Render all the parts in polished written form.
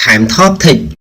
Cam Top Tech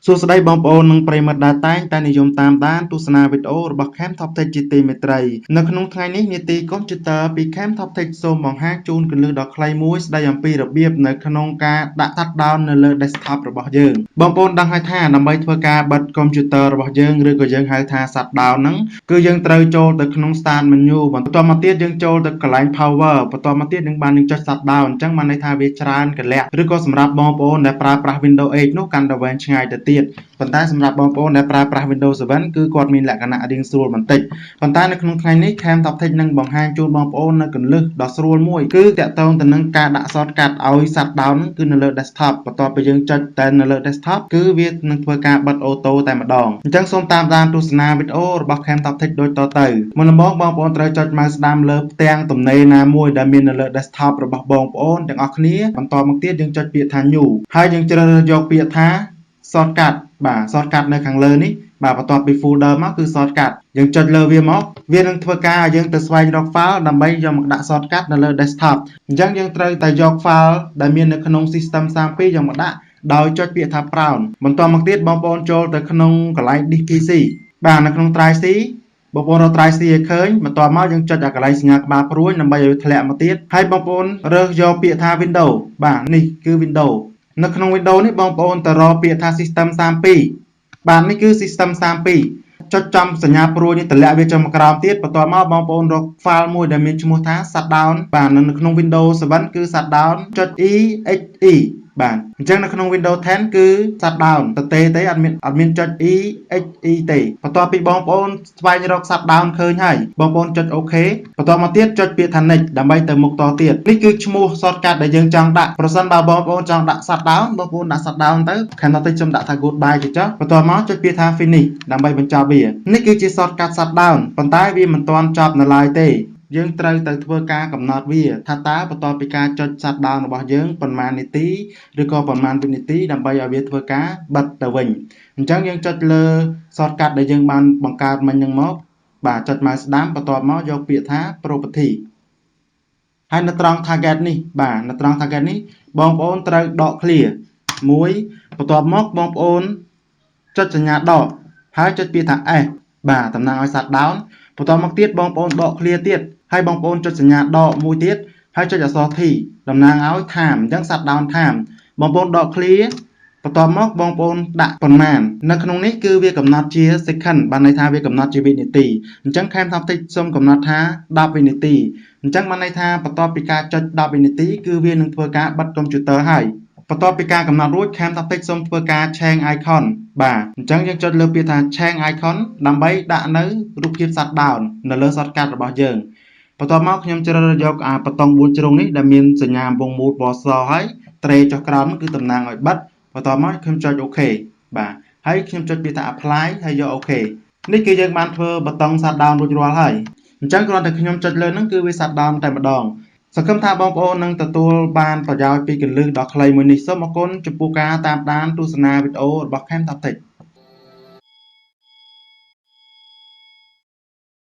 សួស្តីបងប្អូននិងប្រិយមិត្តដែលតែងតែនិយមតាមដានទស្សនាវីដេអូរបស់ Cam Top Tech ជាទីមេត្រីនៅក្នុងថ្ងៃនេះនាទីកុំព្យូទ័រពី Cam Top Tech សូមបង្ហាញជូនគន្លឹះដ៏ខ្លីមួយស្ដីអំពីរបៀបនៅក្នុងការដាក់ Shutdown នៅលើ Desktop របស់យើងបងប្អូនដឹងហើយថាដើម្បីធ្វើការបិទកុំព្យូទ័ររបស់យើងឬក៏យើងហៅថា Shutdown ហ្នឹងគឺយើងត្រូវចូលទៅក្នុង Start Menu បន្ទាប់មកទៀតយើងចូលទៅកន្លែង Power បន្ទាប់មកទៀតយើងបានចុច Shutdown អញ្ចឹងបានន័យថាវាច្រើនកលៈឬក៏សម្រាប់បងប្អូនដែលប្រើប្រាស់ Windows 8នោះកាន់តែវែងឆ្ងាយទៅទៀតប៉ុន្តែសម្រាប់បងប្អូនដែលប្រើប្រាស់ Windows 7 គឺគាត់មានលក្ខណៈរាងស្រួលបន្តិចប៉ុន្តែនៅក្នុងថ្ងៃនេះ Cam Top Tech នឹងបង្ហាញជូនបងប្អូននៅគន្លឹះដ៏ស្រួលមួយគឺតាក់ទងទៅនឹងការដាក់ Shortcut ឲ្យ Shutdown គឺនៅលើ Desktop បន្ទាប់ពីយើងចុចតែនៅលើ Desktop គឺវានឹងធ្វើការបិទអូតូតែម្ដងអញ្ចឹងសូមតាមដានទស្សនាវីដេអូរបស់ Cam Top Tech ដូចតទៅមុនដំបូងបងប្អូនត្រូវចុច mouse ស្ដាំលើផ្ទាំងទំនេរណាមួយដែលមាននៅលើ Desktop របស់បងប្អូនទាំងអស់គ្នាបន្តមកទៀតយើងចុចពាក្យថា New ហើយយើងជ្រើសរើសយកពាក្យថា Shortcut បាទ Shortcut នៅខាងលើនេះបាទបន្ទាប់ពី folder មកគឺ Shortcut យើងចុចលើវាមកវានឹងធ្វើការឲ្យយើងទៅស្វែងរក file ដើម្បីយកមកដាក់ Shortcut នៅលើ desktop អញ្ចឹងយើងត្រូវតែយក file ដែលមាននៅក្នុង system 32យកមកដាក់ដោយចុចពាក្យថា Prompt បន្ទាប់មកទៀតបងប្អូនចូលទៅក្នុងកន្លែង Disk PC បាទនៅក្នុង Drive C បងប្អូនរក Drive C ឲ្យឃើញបន្ទាប់មកយើងចុចឲ្យកន្លែងសញ្ញាក្បាលព្រួយដើម្បីឲ្យវាធ្លាក់មកទៀតហើយបងប្អូនរើសយកពាក្យថា Windows បាទនេះគឺ Windows នៅក្នុង Windows នេះបងប្អូនទៅរកពាក្យថា System 32បាទនេះគឺ System 32ចុចចំសញ្ញាព្រួយនេះតម្លាក់វាចុះមកក្រោមទៀតបន្ទាប់មកបងប្អូនរក file មួយដែលមានឈ្មោះថា Shutdown បាទនៅក្នុង Windows 7 គឺ Shutdown.exe បាទអញ្ចឹងនៅក្នុង Windows 10 គឺ Shutdown ទេអត់មានចុច exe ទេបន្ទាប់ពីបងប្អូនស្វែងរក Shutdown ឃើញហើយបងប្អូនចុច OK បន្ទាប់មកទៀតចុចពាក្យថា Next ដើម្បីទៅមុខតទៀតនេះគឺឈ្មោះ shortcut ដែលយើងចង់ដាក់ប្រសិនបើបងប្អូនចង់ដាក់ Shutdown បងប្អូនដាក់ Shutdown ទៅ Cam Top Tech ខ្ញុំដាក់ថា Goodbye ទៅចុះបន្ទាប់មកចុចពាក្យថា Finish ដើម្បីបញ្ចប់វានេះគឺជា shortcut Shutdown ប៉ុន្តែវាមិនទាន់ចប់នៅឡើយទេយើងត្រូវទៅធ្វើការកំណត់វាថាតើបន្ទាប់ពីការចុច Shutdown របស់យើងប៉ុន្មាននាទីឬក៏ប៉ុន្មានវិនាទីដើម្បីឲ្យវាធ្វើការបិទទៅវិញអញ្ចឹងយើងចុចលើ shortcut ដែលយើងបានបង្កើតមិញហ្នឹងមកបាទចុច mouse ស្ដាំបន្ទាប់មកយកពាក្យថា Property ហើយនៅត្រង់ target នេះបាទនៅត្រង់ target នេះបងប្អូនត្រូវដក clear 1បន្ទាប់មកបងប្អូនចុចសញ្ញាដកហើយចុចពាក្យថា S បាទតំណាងឲ្យ Shutdown បន្ទាប់មកទៀតបងប្អូនដក clear ទៀតហើយបងប្អូនចុចសញ្ញាដកមួយទៀតហើយចុចអក្សរ T តំណាងឲ្យ time អញ្ចឹង Shutdown time បងប្អូនដក clear បន្ទាប់មកបងប្អូនដាក់ប៉ុន្មាននៅក្នុងនេះគឺវាកំណត់ជា second បានន័យថាវាកំណត់ជាវិនាទីអញ្ចឹង Cam Top Tech សូមកំណត់ថា10វិនាទីអញ្ចឹងបានន័យថាបន្ទាប់ពីការចុច10វិនាទីគឺវានឹងធ្វើការបិទកុំព្យូទ័រហើយបន្ទាប់ពីការកំណត់រួច Cam Top Tech សូមធ្វើការ change icon បាទអញ្ចឹងយើងចុចលើពាក្យថា change icon ដើម្បីដាក់នៅរូបភាព Shutdown នៅលើ shortcut របស់យើងបន្ទាប់មកខ្ញុំជ្រើសរើសយកប៊ូតុង4ជ្រុងនេះដែលមានសញ្ញាអំពង់មូលពណ៌សហើយត្រេចុះក្រោមគឺតំណាងឲ្យបិទបន្ទាប់មកខ្ញុំចុច OK បាទហើយខ្ញុំចុចពាក្យថា apply ហើយយក OK នេះគឺយើងបានធ្វើប៊ូតុង Shutdown រួចរាល់ហើយអញ្ចឹងគ្រាន់តែខ្ញុំចុចលើហ្នឹងគឺវា Shutdown តែម្ដងសង្ឃឹមថាបងប្អូននឹងទទួលបានប្រយោជន៍ពីគន្លឹះដ៏ខ្លីមួយនេះសូមអរគុណចំពោះការតាមដានទស្សនាវីដេអូរបស់ Cam Top Tech